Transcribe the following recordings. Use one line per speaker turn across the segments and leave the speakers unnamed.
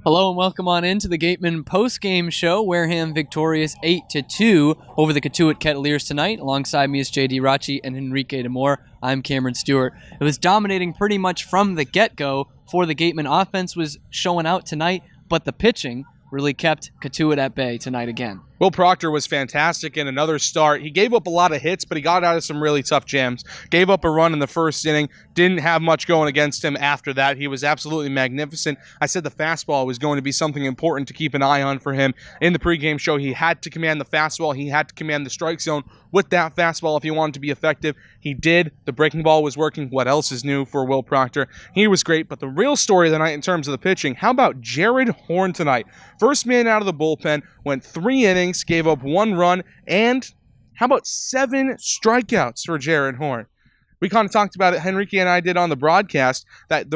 Hello and welcome on into the Gatemen Postgame Show. Wareham victorious 8-2 over the Cotuit Kettleers tonight. Alongside me is JD Raucci and Henrique DaMour. I'm Cameron Stuart. It was dominating pretty much from the get-go for the Gatemen. Offense was showing out tonight, but the pitching really kept Cotuit at bay tonight again.
Will Proctor was fantastic in another start. He gave up a lot of hits, but he got out of some really tough jams. Gave up a run in the first inning. Didn't have much going against him after that. He was absolutely magnificent. I said the fastball was going to be something important to keep an eye on for him. In the pregame show, he had to command the fastball. He had to command the strike zone with that fastball if he wanted to be effective. He did. The breaking ball was working. What else is new for Will Proctor? He was great, but the real story of the night in terms of the pitching, how about Jared Horn tonight? First man out of the bullpen, went 3 innings, gave up 1 run, and how about 7 strikeouts for Jared Horn? We kind of talked about it, Henrique and I did on the broadcast, that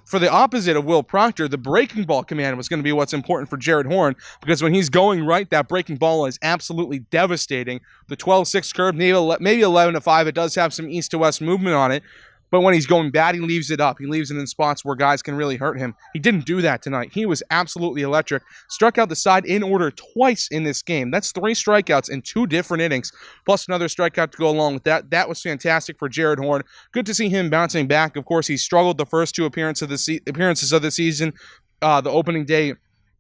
for the opposite of Will Proctor, the breaking ball command was going to be what's important for Jared Horn, because when he's going right, that breaking ball is absolutely devastating. The 12-6 curve, maybe 11-5, it does have some east to west movement on it, but when he's going bad, he leaves it up. He leaves it in spots where guys can really hurt him. He didn't do that tonight. He was absolutely electric. Struck out the side in order twice in this game. That's 3 strikeouts in 2 different innings, plus another strikeout to go along with that. That was fantastic for Jared Horn. Good to see him bouncing back. Of course, he struggled the first 2 appearances of the season. The opening day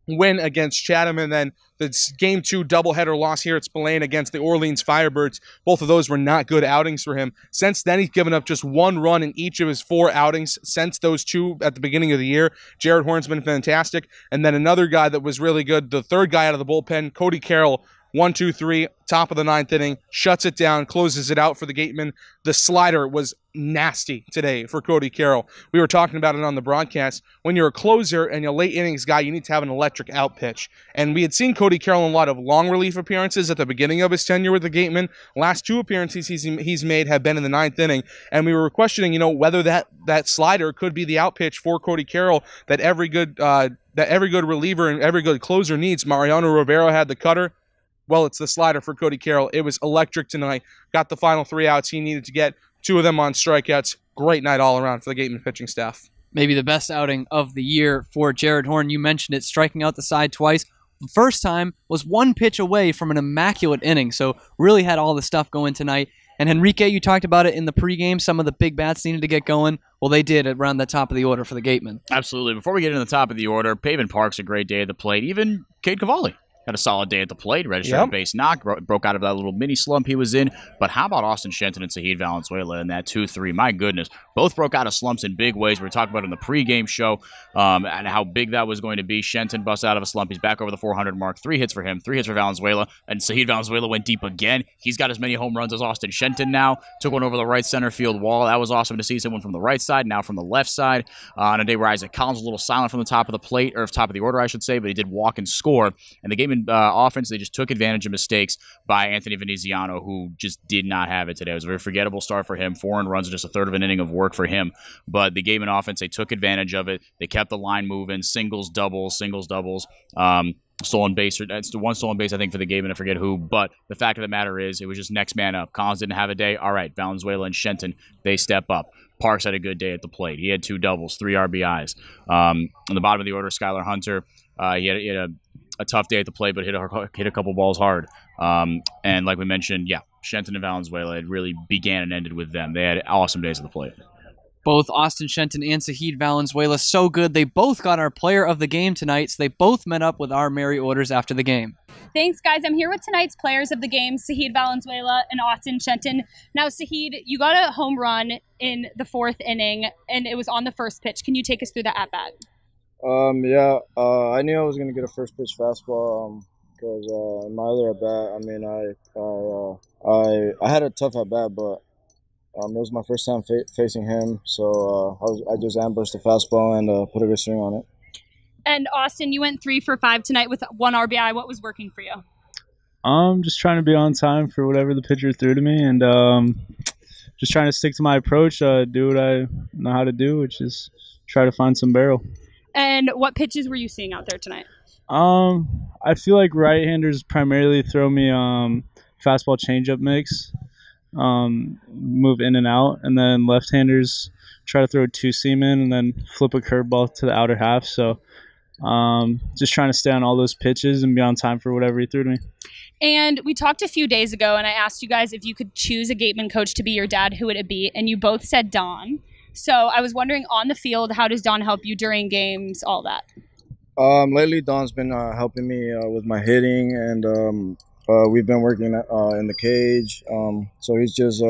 win against Chatham, and then the Game 2 doubleheader loss here at Spillane against the Orleans Firebirds. Both of those were not good outings for him. Since then, he's given up just 1 run in each of his 4 outings since those 2 at the beginning of the year. Jared Horn's been fantastic. And then another guy that was really good, the third guy out of the bullpen, Cody Carroll, 1-2-3, top of the 9th inning, shuts it down, closes it out for the Gatemen. The slider was nasty today for Cody Carroll. We were talking about it on the broadcast. When you're a closer and you're a late innings guy, you need to have an electric out pitch. And we had seen Cody Carroll in a lot of long relief appearances at the beginning of his tenure with the Gatemen. Last 2 appearances he's made have been in the 9th inning. And we were questioning, whether that slider could be the out pitch for Cody Carroll that every good reliever and every good closer needs. Mariano Rivera had the cutter. Well, it's the slider for Cody Carroll. It was electric tonight. Got the final 3 outs he needed to get. 2 of them on strikeouts. Great night all around for the Gatemen pitching staff.
Maybe the best outing of the year for Jared Horn. You mentioned it, striking out the side twice. The first time was 1 pitch away from an immaculate inning, so really had all the stuff going tonight. And Henrique, you talked about it in the pregame. Some of the big bats needed to get going. Well, they did around the top of the order for the Gatemen.
Absolutely. Before we get into the top of the order, Pavin Park's a great day at the plate. Even Cade Cavalli had a solid day at the plate, registered a base knock, broke out of that little mini slump he was in. But how about Austin Shenton and Sahid Valenzuela in that 2-3? My goodness. Both broke out of slumps in big ways. We were talking about it in the pregame show and how big that was going to be. Shenton busts out of a slump. He's back over the 400 mark. 3 hits for him, 3 hits for Valenzuela. And Sahid Valenzuela went deep again. He's got as many home runs as Austin Shenton now. Took one over the right center field wall. That was awesome to see someone from the right side, now from the left side. On a day where Isaac Collins was a little silent from the top of the plate, or top of the order, I should say, but he did walk and score. And the Gatemen offense, they just took advantage of mistakes by Anthony Veneziano, who just did not have it today. It was a very forgettable start for him. 4 earned runs in just a third of an inning of work for him. But the Gatemen offense, they took advantage of it. They kept the line moving. Singles, doubles. Stolen base, that's the 1 stolen base, I think, for the Gatemen. I forget who. But the fact of the matter is, it was just next man up. Collins didn't have a day. All right, Valenzuela and Shenton, they step up. Parks had a good day at the plate. He had 2 doubles, 3 RBIs. On the bottom of the order, Skylar Hunter, he had a tough day at the plate, but hit a couple balls hard. And like we mentioned, Shenton and Valenzuela, it really began and ended with them. They had awesome days at the plate.
Both Austin Shenton and Sahid Valenzuela, so good. They both got our player of the game tonight, so they both met up with our Merry Orders after the game.
Thanks, guys. I'm here with tonight's players of the game, Sahid Valenzuela and Austin Shenton. Now, Sahid, you got a home run in the 4th inning, and it was on the first pitch. Can you take us through the at-bat?
I knew I was going to get a first pitch fastball because in my other at-bat, I had a tough at-bat, but it was my first time facing him, so I just ambushed the fastball and put a good swing on it.
And Austin, you went 3 for 5 tonight with 1 RBI. What was working for you?
Just trying to be on time for whatever the pitcher threw to me, and just trying to stick to my approach, do what I know how to do, which is try to find some barrel.
And what pitches were you seeing out there tonight?
I feel like right-handers primarily throw me fastball changeup mix. Move in and out, and then left-handers try to throw a 2-seam in and then flip a curveball to the outer half. So Just trying to stay on all those pitches and be on time for whatever he threw to me.
And we talked a few days ago, and I asked you guys if you could choose a Gateman coach to be your dad, who would it be? And you both said Don. So I was wondering, on the field, how does Don help you during games, all that?
Lately, Don's been helping me with my hitting, and we've been working in the cage. So he's just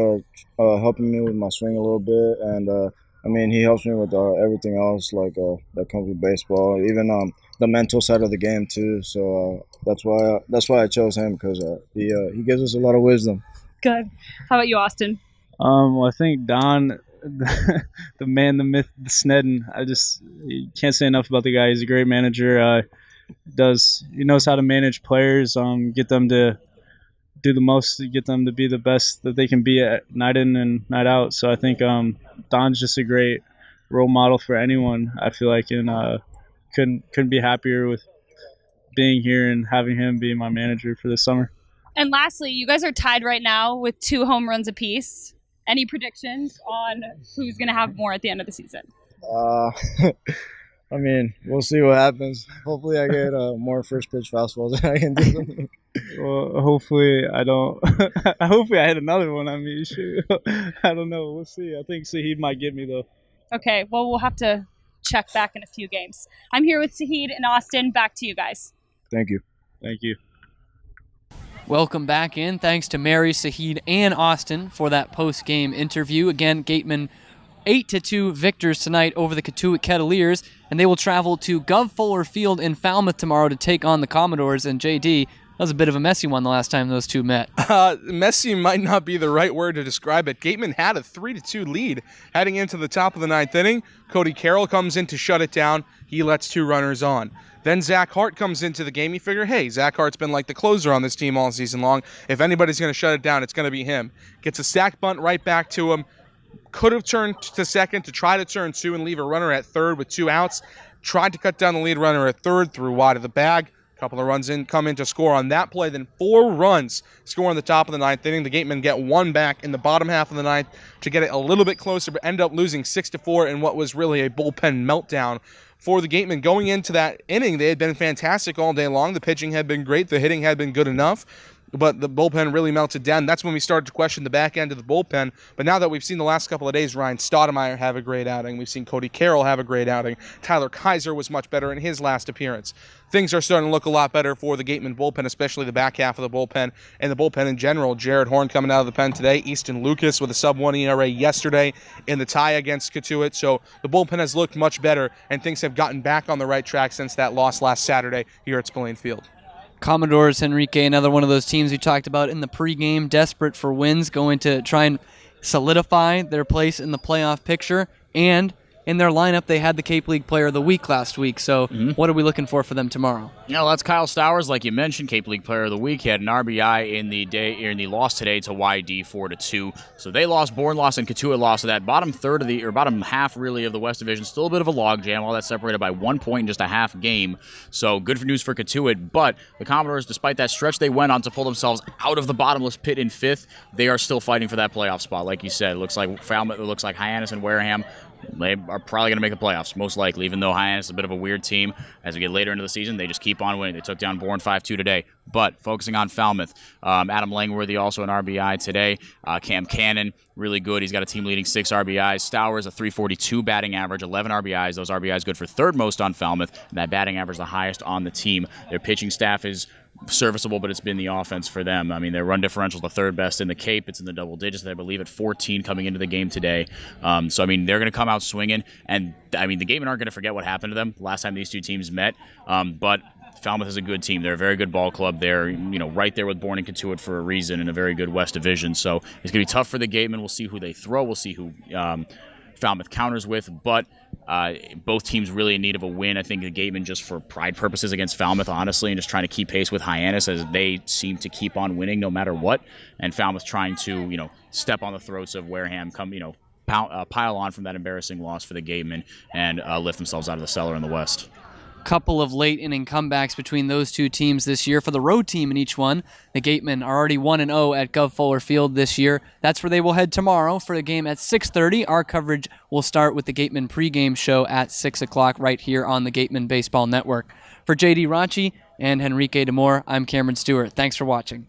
helping me with my swing a little bit, and I mean, he helps me with everything else, like that comes with baseball, even the mental side of the game too. So that's why I chose him, because he gives us a lot of wisdom.
Good. How about you, Austin?
Well, I think Don, the man, the myth, the Sneddon. You can't say enough about the guy. He's a great manager. He knows how to manage players, get them to do the most, to get them to be the best that they can be at night in and night out. So I think Don's just a great role model for anyone, I feel like, and couldn't be happier with being here and having him be my manager for this summer.
And lastly, you guys are tied right now with 2 home runs apiece. Any predictions on who's going to have more at the end of the season?
I mean, we'll see what happens. Hopefully I get more first pitch fastballs than I can do.
Well, hopefully I don't. Hopefully I hit another one. I mean, shoot. I don't know. We'll see. I think Sahid might get me, though.
Okay, well, we'll have to check back in a few games. I'm here with Sahid and Austin. Back to you guys.
Thank you.
Thank you.
Welcome back in. Thanks to Mary, Sahid, and Austin for that post-game interview. Again, Gatemen 8-2 victors tonight over the Cotuit Kettleers, and they will travel to Gov Fuller Field in Falmouth tomorrow to take on the Commodores. And JD, that was a bit of a messy one the last time those two met.
Messy might not be the right word to describe it. Gatemen had a 3-2 lead heading into the top of the 9th inning. Cody Carroll comes in to shut it down. He lets 2 runners on. Then Zach Hart comes into the game. You figure, hey, Zach Hart's been like the closer on this team all season long. If anybody's going to shut it down, it's going to be him. Gets a stack bunt right back to him. Could have turned to second to try to turn 2 and leave a runner at third with 2 outs. Tried to cut down the lead runner at third, threw wide of the bag. A couple of runs come in to score on that play. Then 4 runs score in the top of the 9th inning. The Gatemen get 1 back in the bottom half of the 9th to get it a little bit closer, but end up losing 6-4 in what was really a bullpen meltdown for the Gatemen. Going into that inning, they had been fantastic all day long. The pitching had been great. The hitting had been good enough. But the bullpen really melted down. That's when we started to question the back end of the bullpen. But now that we've seen the last couple of days, Ryan Stoudemire have a great outing. We've seen Cody Carroll have a great outing. Tyler Kaiser was much better in his last appearance. Things are starting to look a lot better for the Gatemen bullpen, especially the back half of the bullpen and the bullpen in general. Jared Horn coming out of the pen today. Easton Lucas with a sub-1 ERA yesterday in the tie against Cotuit. So the bullpen has looked much better, and things have gotten back on the right track since that loss last Saturday here at Spillane Field.
Commodores Henrique, another one of those teams we talked about in the pregame, desperate for wins, going to try and solidify their place in the playoff picture. And in their lineup, they had the Cape League Player of the Week last week. So what are we looking for them tomorrow?
That's Kyle Stowers, like you mentioned, Cape League Player of the Week. He had an RBI in the loss today to YD 4-2. So they lost. Bourne lost and Cotuit lost. So that bottom half really of the West Division, still a bit of a logjam. All that separated by 1 point in just a half game. So good news for Cotuit. But the Commodores, despite that stretch they went on to pull themselves out of the bottomless pit in 5th, they are still fighting for that playoff spot. Like you said, it looks like Falmouth, it looks like Hyannis and Wareham. They are probably going to make the playoffs, most likely, even though Hyannis is a bit of a weird team. As we get later into the season, they just keep on winning. They took down Bourne 5-2 today. But focusing on Falmouth, Adam Langworthy also an RBI today. Cam Cannon, really good. He's got a team-leading 6 RBIs. Stowers, a .342 batting average, 11 RBIs. Those RBIs good for third most on Falmouth, and that batting average the highest on the team. Their pitching staff is serviceable, but it's been the offense for them. I mean, their run differential is the 3rd best in the Cape. It's in the double digits, I believe, at 14 coming into the game today. So, I mean, they're going to come out swinging. And, I mean, the Gatemen aren't going to forget what happened to them last time these two teams met. But Falmouth is a good team. They're a very good ball club. They're, right there with Bourne and Cotuit for a reason in a very good West Division. So it's going to be tough for the Gatemen. We'll see who they throw. We'll see who Falmouth counters with. But both teams really in need of a win. I think the Gatemen just for pride purposes against Falmouth, honestly, and just trying to keep pace with Hyannis as they seem to keep on winning no matter what. And Falmouth trying to, step on the throats of Wareham, pile on from that embarrassing loss for the Gatemen and lift themselves out of the cellar in the West.
couple of late inning comebacks between those two teams this year. For the road team in each one, the Gatemen are already 1-0 at Gov Fuller Field this year. That's where they will head tomorrow for the game at 6:30. Our coverage will start with the Gatemen pregame show at 6 o'clock right here on the Gatemen Baseball Network. For JD Raucci and Henrique DaMour, I'm Cameron Stuart. Thanks for watching.